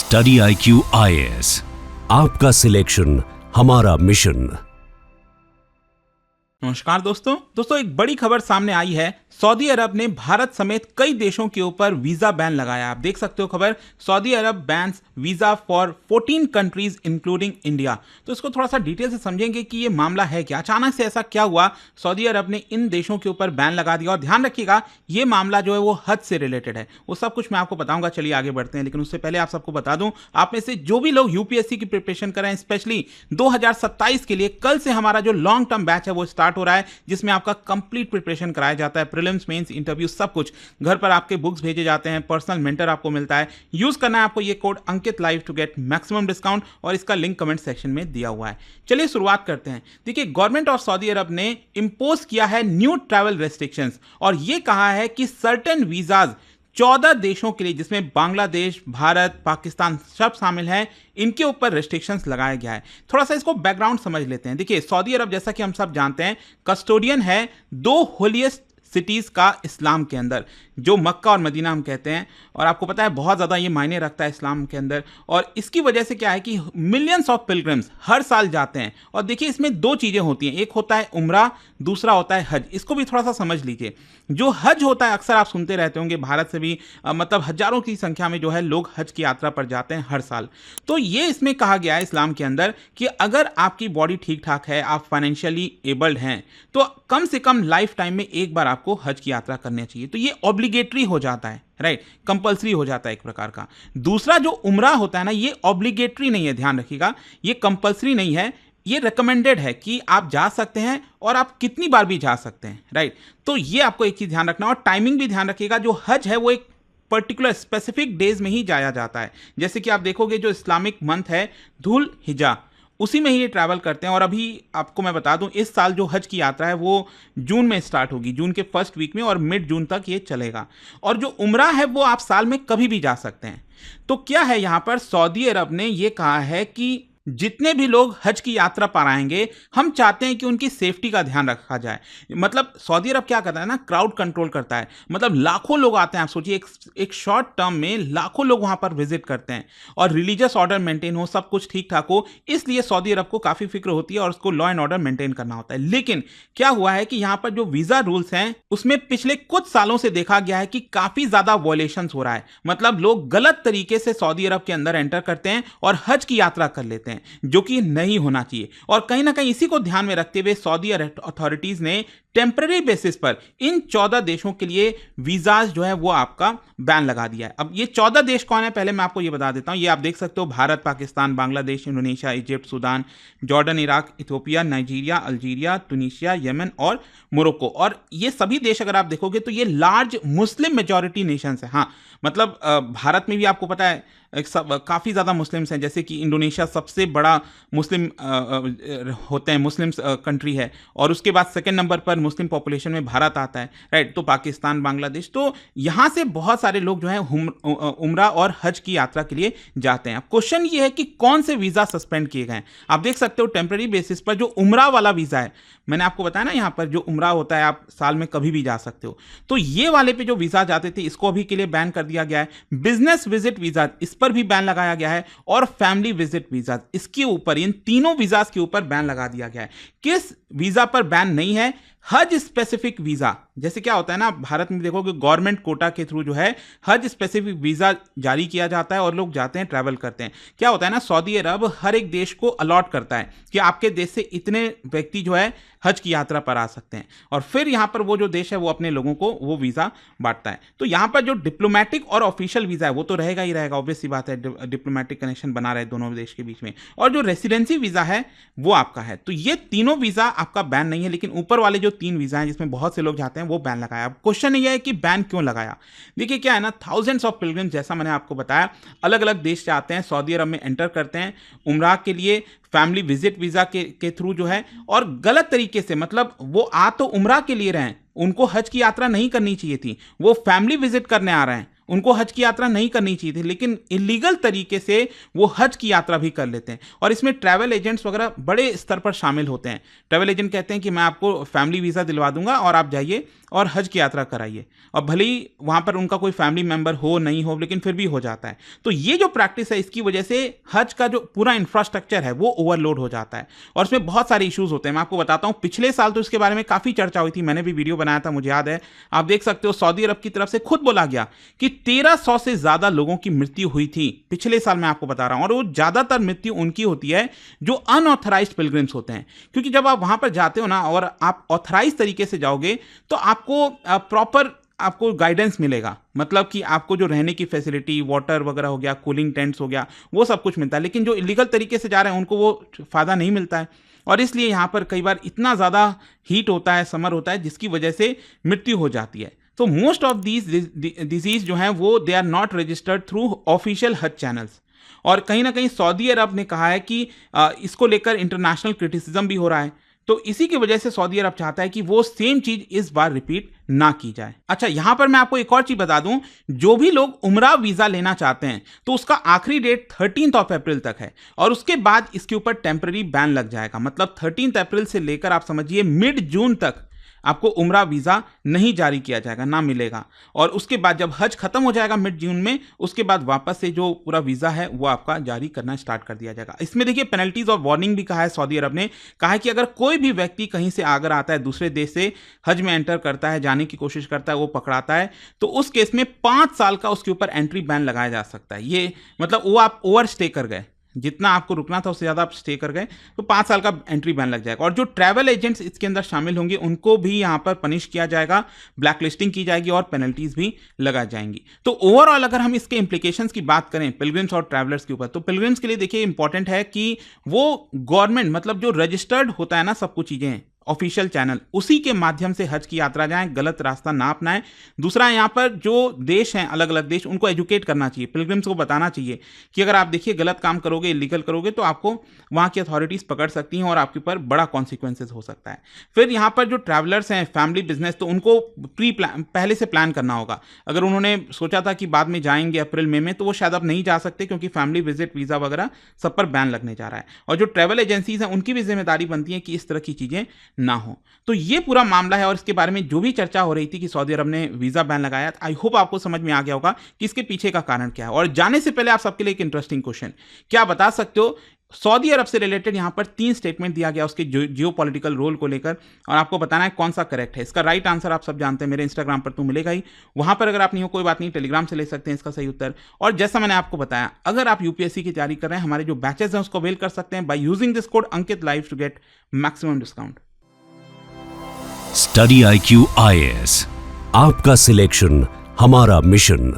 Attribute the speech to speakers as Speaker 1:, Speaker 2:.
Speaker 1: Study IQ IAS, आपका selection हमारा mission.
Speaker 2: नमस्कार दोस्तों एक बड़ी खबर सामने आई है। सऊदी अरब ने भारत समेत कई देशों के ऊपर वीजा बैन लगाया। आप देख सकते हो खबर, Saudi Arab bans visa for 14 countries including India. तो इसको थोड़ा सा डिटेल से समझेंगे कि ये मामला है क्या, अचानक से ऐसा क्या हुआ, सऊदी अरब ने इन देशों के ऊपर बैन लगा दिया। और ध्यान रखिएगा, ये मामला जो है वो हज से रिलेटेड है, वो सब कुछ मैं आपको बताऊंगा। चलिए आगे बढ़ते हैं, लेकिन उससे पहले आप सबको बता दूं, आप में से जो भी लोग यूपीएससी की प्रिपरेशन कर रहे हैं, स्पेशली 2027 के लिए, कल से हमारा जो लॉन्ग टर्म बैच है वो स्टार्ट हो रहा है, जिसमें आपका कंप्लीट प्रिपरेशन कराया जाता है। प्रीलिम्स, मेंस, इंटरव्यू सब कुछ घर पर आपके बुक्स भेजे जाते हैं, पर्सनल मेंटर आपको मिलता है। यूज करना है आपको ये code Ankit live to get maximum discount, और इसका लिंक कमेंट सेक्शन में दिया हुआ है। चलिए शुरुआत करते हैं। देखिए, गवर्नमेंट ऑफ सऊदी अरब ने इंपोज किया है न्यू ट्रैवल रेस्ट्रिक्शंस, और ये कहा है कि सर्टेन वीजाज 14 देशों के लिए, जिसमें बांग्लादेश, भारत, पाकिस्तान सब शामिल हैं, इनके ऊपर रेस्ट्रिक्शंस लगाया गया है। थोड़ा सा इसको बैकग्राउंड समझ लेते हैं। देखिए, सऊदी अरब, जैसा कि हम सब जानते हैं, कस्टोडियन है 2 होलीएस्ट सिटीज का इस्लाम के अंदर, जो मक्का और मदीना हम कहते हैं। और आपको पता है बहुत ज़्यादा ये मायने रखता है इस्लाम के अंदर, और इसकी वजह से क्या है कि मिलियंस ऑफ पिलग्रिम्स हर साल जाते हैं। और देखिए, इसमें 2 चीज़ें होती हैं, एक होता है उम्रा, दूसरा होता है हज। इसको भी थोड़ा सा समझ लीजिए। जो हज होता है, अक्सर आप सुनते रहते होंगे, भारत से भी मतलब हजारों की संख्या में जो है लोग हज की यात्रा पर जाते हैं हर साल। तो ये इसमें कहा गया है इस्लाम के अंदर कि अगर आपकी बॉडी ठीक ठाक है, आप फाइनेंशियली एबल्ड हैं, तो कम से कम लाइफ टाइम में एक बार आपको हज की यात्रा करनी चाहिए। तो ये ऑब्लिगेटरी हो जाता है, राइट, कंपल्सरी हो जाता है एक प्रकार का। दूसरा जो उम्रा होता है ना, ये ऑब्लिगेटरी नहीं है, ध्यान रखिएगा, ये कंपल्सरी नहीं है, ये रिकमेंडेड है कि आप जा सकते हैं और आप कितनी बार भी जा सकते हैं, राइट। तो ये आपको एक चीज ध्यान रखना, और टाइमिंग भी ध्यान रखिएगा। जो हज है वो एक पर्टिकुलर स्पेसिफिक डेज में ही जाया जाता है। जैसे कि आप देखोगे, जो इस्लामिक मंथ है धुल हिजा, उसी में ही ये ट्रैवल करते हैं। और अभी आपको मैं बता दूं, इस साल जो हज की यात्रा है वो जून में स्टार्ट होगी, जून के फर्स्ट वीक में, और मिड जून तक ये चलेगा। और जो उम्रा है वो आप साल में कभी भी जा सकते हैं। तो क्या है, यहां पर सऊदी अरब ने ये कहा है कि जितने भी लोग हज की यात्रा पर आएंगे, हम चाहते हैं कि उनकी सेफ्टी का ध्यान रखा जाए। मतलब सऊदी अरब क्या करता है ना, क्राउड कंट्रोल करता है। मतलब लाखों लोग आते हैं, आप सोचिए एक शॉर्ट टर्म में लाखों लोग वहां पर विजिट करते हैं, और रिलीजियस ऑर्डर मेंटेन हो, सब कुछ ठीक ठाक हो, इसलिए सऊदी अरब को काफी फिक्र होती है और उसको लॉ एंड ऑर्डर मेंटेन करना होता है। लेकिन क्या हुआ है कि यहाँ पर जो वीजा रूल्स हैं, उसमें पिछले कुछ सालों से देखा गया है कि काफी ज्यादा वॉयलेशंस हो रहा है। मतलब लोग गलत तरीके से सऊदी अरब के अंदर एंटर करते हैं और हज की यात्रा कर लेते हैं, जो कि नहीं होना चाहिए। और कहीं ना कहीं इसी को ध्यान में रखते हुए सऊदी अथॉरिटीज ने टेम्पररी बेसिस पर इन 14 देशों के लिए वीजाज जो है वो आपका बैन लगा दिया है। अब ये 14 देश कौन है, पहले मैं आपको ये बता देता हूं। ये आप देख सकते हो, Bharat, Pakistan, Bangladesh, Indonesia, Egypt, Sudan, Jordan, Iraq, Ethiopia, Nigeria, Algeria, Tunisia, Yemen और मोरक्को। और ये सभी देश अगर आप देखोगे तो ये लार्ज मुस्लिम मेजॉरिटी नेशंस है। हाँ, मतलब भारत में भी आपको पता है काफ़ी ज़्यादा मुस्लिम्स हैं, जैसे कि इंडोनेशिया सबसे बड़ा मुस्लिम होते हैं, मुस्लिम कंट्री है, और उसके बाद सेकंड नंबर पर मुस्लिम पॉपुलेशन में भारत आता है, राइट। तो पाकिस्तान, बांग्लादेश, तो यहाँ से बहुत सारे लोग जो हैं उम्रा और हज की यात्रा के लिए जाते हैं। अब क्वेश्चन ये है कि कौन से वीज़ा सस्पेंड किए गए। आप देख सकते हो टेम्पररी बेसिस पर जो उम्रा वाला वीज़ा है, मैंने आपको बताया ना, यहाँ पर जो उम्रा होता है आप साल में कभी भी जा सकते हो, तो ये वाले पे जो वीज़ा जाते थे, इसको अभी के लिए बैन कर दिया गया है। बिजनेस विजिट वीज़ा, इस पर भी बैन लगाया गया है, और फैमिली विजिट वीज़ा, इसके ऊपर, इन तीनों वीज़ाज के ऊपर बैन लगा दिया गया है। किस वीज़ा पर बैन नहीं है? हज स्पेसिफिक वीज़ा। जैसे क्या होता है ना, भारत में देखोगे गवर्नमेंट कोटा के थ्रू जो है हज स्पेसिफिक वीज़ा जारी किया जाता है और लोग जाते हैं, ट्रैवल करते हैं। क्या होता है ना, सऊदी अरब हर एक देश को अलॉट करता है कि आपके देश से इतने व्यक्ति जो है हज की यात्रा पर आ सकते हैं, और फिर यहाँ पर वो जो देश है वो अपने लोगों को वो वीज़ा बांटता है। तो यहाँ पर जो डिप्लोमेटिक और ऑफिशियल वीज़ा है वो तो रहेगा ही रहेगा, ऑब्वियस सी बात है, डिप्लोमेटिक कनेक्शन बना रहे दोनों देश के बीच में, और जो रेसिडेंसी वीज़ा है वो आपका है। तो ये तीनों वीज़ा आपका बैन नहीं है, लेकिन ऊपर वाले जो 3 वीज़ा हैं जिसमें बहुत से लोग जाते हैं वो बैन लगाया। अब क्वेश्चन ये है कि बैन क्यों लगाया। देखिए क्या है ना, थाउजेंड्स ऑफ पिलग्रिम्स, जैसा मैंने आपको बताया, अलग अलग देश से आते हैं, सऊदी अरब में एंटर करते हैं उम्रा के लिए, फैमिली विजिट वीज़ा के थ्रू जो है, और गलत तरीके से, मतलब वो आ तो उम्रा के लिए रहे हैं, उनको हज की यात्रा नहीं करनी चाहिए थी, वो फैमिली विजिट करने आ रहे हैं, उनको हज की यात्रा नहीं करनी चाहिए थी, लेकिन इलीगल तरीके से वो हज की यात्रा भी कर लेते हैं। और इसमें ट्रैवल एजेंट्स वगैरह बड़े स्तर पर शामिल होते हैं। ट्रैवल एजेंट कहते हैं कि मैं आपको फैमिली वीज़ा दिलवा दूंगा और आप जाइए और हज की यात्रा कराइए, और भले ही वहाँ पर उनका कोई फैमिली मेंबर हो नहीं हो, लेकिन फिर भी हो जाता है। तो ये जो प्रैक्टिस है, इसकी वजह से हज का जो पूरा इंफ्रास्ट्रक्चर है वो ओवरलोड हो जाता है और इसमें बहुत सारे इश्यूज होते हैं। मैं आपको बताता हूँ, पिछले साल तो इसके बारे में काफ़ी चर्चा हुई थी, मैंने भी वीडियो बनाया था, मुझे याद है। आप देख सकते हो सऊदी अरब की तरफ से खुद बोला गया कि 1300 से ज़्यादा लोगों की मृत्यु हुई थी पिछले साल, मैं आपको बता रहा हूँ। और वो ज़्यादातर मृत्यु उनकी होती है जो अनऑथराइज्ड पिलग्रिम्स होते हैं, क्योंकि जब आप वहाँ पर जाते हो ना और आप ऑथराइज तरीके से जाओगे तो आपको प्रॉपर आपको गाइडेंस मिलेगा, मतलब कि आपको जो रहने की फैसिलिटी, वाटर वगैरह हो गया, कूलिंग टेंट्स हो गया, वो सब कुछ मिलता है। लेकिन जो इलीगल तरीके से जा रहे हैं उनको वो फ़ायदा नहीं मिलता है, और इसलिए यहाँ पर कई बार इतना ज़्यादा हीट होता है, समर होता है, जिसकी वजह से मृत्यु हो जाती है। तो मोस्ट ऑफ दीज डिजीज जो हैं वो they are not registered through official हज चैनल्स, और कहीं ना कहीं सऊदी अरब ने कहा है कि इसको लेकर इंटरनेशनल क्रिटिसिज्म भी हो रहा है। तो इसी की वजह से सऊदी अरब चाहता है कि वो सेम चीज इस बार रिपीट ना की जाए। अच्छा, यहां पर मैं आपको एक और चीज बता दूं, जो भी लोग उम्रा वीजा लेना चाहते हैं तो उसका आखिरी डेट 13 अप्रैल तक है, और उसके बाद इसके ऊपर टेम्पररी बैन लग जाएगा। मतलब 13 अप्रैल से लेकर आप समझिए मिड जून तक आपको उम्रा वीजा नहीं जारी किया जाएगा, ना मिलेगा। और उसके बाद जब हज खत्म हो जाएगा मिड जून में, उसके बाद वापस से जो पूरा वीजा है वो आपका जारी करना स्टार्ट कर दिया जाएगा। इसमें देखिए पेनल्टीज और वार्निंग भी कहा है सऊदी अरब ने, कहा है कि अगर कोई भी व्यक्ति कहीं से आकर आता है, दूसरे देश से हज में एंटर करता है, जाने की कोशिश करता है, वो पकड़ाता है, तो उस केस में 5 साल का उसके ऊपर एंट्री बैन लगाया जा सकता है। ये मतलब वो आप ओवर स्टे कर गए, जितना आपको रुकना था उससे ज़्यादा आप स्टे कर गए तो 5 साल का एंट्री बैन लग जाएगा। और जो ट्रैवल एजेंट्स इसके अंदर शामिल होंगे उनको भी यहाँ पर पनिश किया जाएगा, ब्लैक लिस्टिंग की जाएगी और पेनल्टीज भी लगाई जाएंगी। तो ओवरऑल अगर हम इसके इंप्लीकेशंस की बात करें पिलग्रिम्स और ट्रैवलर्स के ऊपर, तो पिलग्रिम्स के लिए देखिए इंपॉर्टेंट है कि वो गवर्नमेंट, मतलब जो रजिस्टर्ड होता है ना सब कुछ चीज़ें, ऑफिशियल चैनल, उसी के माध्यम से हज की यात्रा जाएं, गलत रास्ता ना अपनाएं। दूसरा, यहाँ पर जो देश हैं, अलग अलग देश, उनको एजुकेट करना चाहिए, पिलग्रिम्स को बताना चाहिए कि अगर आप देखिए गलत काम करोगे, इलीगल करोगे, तो आपको वहाँ की अथॉरिटीज़ पकड़ सकती हैं और आपके ऊपर बड़ा कॉन्सिक्वेंसेज हो सकता है। फिर यहाँ पर जो ट्रैवलर्स हैं, फैमिली बिजनेस, तो उनको पहले से प्लान करना होगा। अगर उन्होंने सोचा था कि बाद में जाएंगे अप्रैल मई में, तो वो शायद अब नहीं जा सकते, क्योंकि फैमिली विजिट वीज़ा वगैरह सब पर बैन लगने जा रहा है। और जो ट्रैवल एजेंसीज हैं उनकी भी जिम्मेदारी बनती है कि इस तरह की चीज़ें ना हो। तो ये पूरा मामला है, और इसके बारे में जो भी चर्चा हो रही थी कि सऊदी अरब ने वीजा बैन लगाया, आई होप आपको समझ में आ गया होगा कि इसके पीछे का कारण क्या है। और जाने से पहले आप सबके लिए एक इंटरेस्टिंग क्वेश्चन, क्या बता सकते हो सऊदी अरब से रिलेटेड यहाँ पर 3 स्टेटमेंट दिया गया उसके जियोपॉलिटिकल रोल को लेकर, और आपको बताना है कौन सा करेक्ट है। इसका राइट आंसर आप सब जानते हैं, मेरे इंस्टाग्राम पर तो मिलेगा ही, वहां पर अगर आप नहीं हो कोई बात नहीं, टेलीग्राम से ले सकते हैं इसका सही उत्तर। और जैसा मैंने आपको बताया, अगर आप यूपीएससी की तैयारी कर रहे हैं, हमारे जो बैचेस हैं उसको अवेल कर सकते हैं by using this code Ankit live to get maximum discount.
Speaker 1: Study IQ IAS, आपका सिलेक्शन हमारा मिशन।